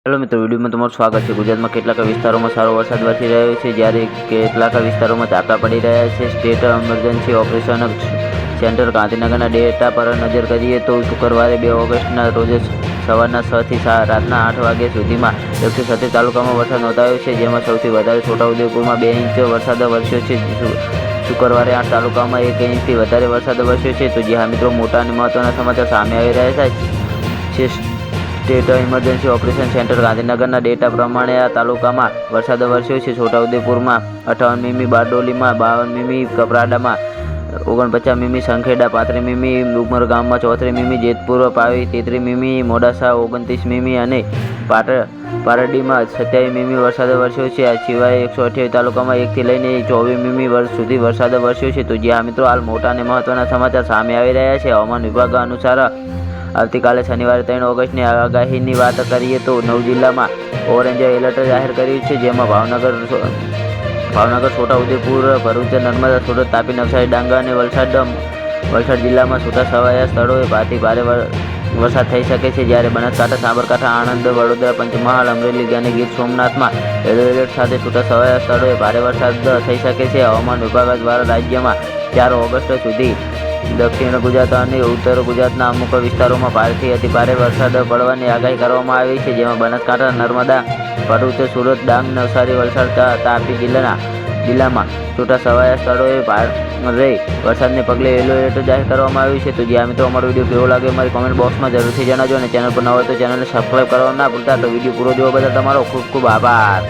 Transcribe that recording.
Hello મિત્રો, વિડીયોમાં તમારું સ્વાગત છે। ગુજરાતમાં કેટલાક વિસ્તારોમાં સારો વરસાદ વરસી રહ્યો છે, જ્યારે કેટલાક વિસ્તારોમાં ઝાપટા પડી રહ્યા છે। સ્ટેટ ઇમરજન્સી ઓપરેશન સેન્ટર ગાંધીનગરના ડેટા પર નજર કરીએ તો શુક્રવારે 2 ઓગસ્ટના રોજ સવારના 6 થી રાતના 8 વાગ્યા સુધીમાં 136 તાલુકામાં વરસાદ નોંધાયો છે, જેમાં સૌથી વધારે છોટાઉદેપુરમાં 2 ઇંચ વરસાદ વરસ્યો છે। શુક્રવારે 8 તાલુકામાં 1 ઇંચથી વધારે વરસાદ વરસ્યો છે। તો જી હા મિત્રો, મોટા અને મહત્વના સમાચાર સામે આવી રહ્યા છે। સ્ટેટ ઇમરજન્સી ઓપરેશન સેન્ટર ગાંધીનગરના ડેટા પ્રમાણે આ તાલુકામાં વરસાદ વરસ્યો છે। છોટાઉદેપુરમાં 58 મીમી, બારડોલીમાં 52 મીમી, કપરાડામાં 49 મીમી, સંખેડા 35 મીમી, ઉમરગામમાં 34 મીમી, જેતપુર પાવી 33 મીમી, મોડાસા 29 મીમી અને પારડીમાં 27 મીમી વરસાદ વરસ્યો છે। આ સિવાય 128 તાલુકામાં 1 થી લઈને 24 મીમી સુધી વરસાદ વરસ્યો છે। તો જી હા મિત્રો, હાલ મોટા અને મહત્વના સમાચાર સામે આવી રહ્યા છે। હવામાન વિભાગ અનુસાર આવતીકાલે શનિવારે 3 ઓગસ્ટની આગાહીની વાત કરીએ તો 9 જિલ્લામાં ઓરેન્જ એલર્ટ જાહેર કર્યું છે, જેમાં ભાવનગર, છોટાઉદેપુર, ભરૂચ, નર્મદા, સુરત, તાપી, નવસારી, ડાંગ અને વલસાડ જિલ્લામાં છૂટાછવાયા સ્થળોએ ભારે વરસાદ થઈ શકે છે, જ્યારે બનાસકાંઠા, સાબરકાંઠા, આણંદ, વડોદરા, પંચમહાલ, અમરેલી અને ગીર સોમનાથમાં યલો એલર્ટ સાથે છૂટાછવાયા સ્થળોએ ભારે વરસાદ થઈ શકે છે। હવામાન વિભાગ દ્વારા રાજ્યમાં 4 ઓગસ્ટ સુધી દક્ષિણ ગુજરાત અને ઉત્તર ગુજરાતના અમુક વિસ્તારોમાં ભારેથી અતિભારે વરસાદ પડવાની આગાહી કરવામાં આવી છે, જેમાં બનાસકાંઠા, નર્મદા, ભરૂચ, સુરત, ડાંગ, નવસારી, વલસાડ, તાપી જિલ્લામાં છૂટાછવાયા સ્થળોએ ભારે વરસાદને પગલે યલો એલર્ટ જાહેર કરવામાં આવ્યું છે। તો જ્યાં મિત્રો, અમારો વિડીયો કેવો લાગે અમારી કોમેન્ટ બોક્સમાં જરૂરથી જણાવજો અને ચેનલ પર ન હોય તો ચેનલને સબસ્ક્રાઈબ કરવાનું ના ભૂલતા। તો વિડીયો પૂરો જોવા બદલ તમારો ખૂબ ખૂબ આભાર।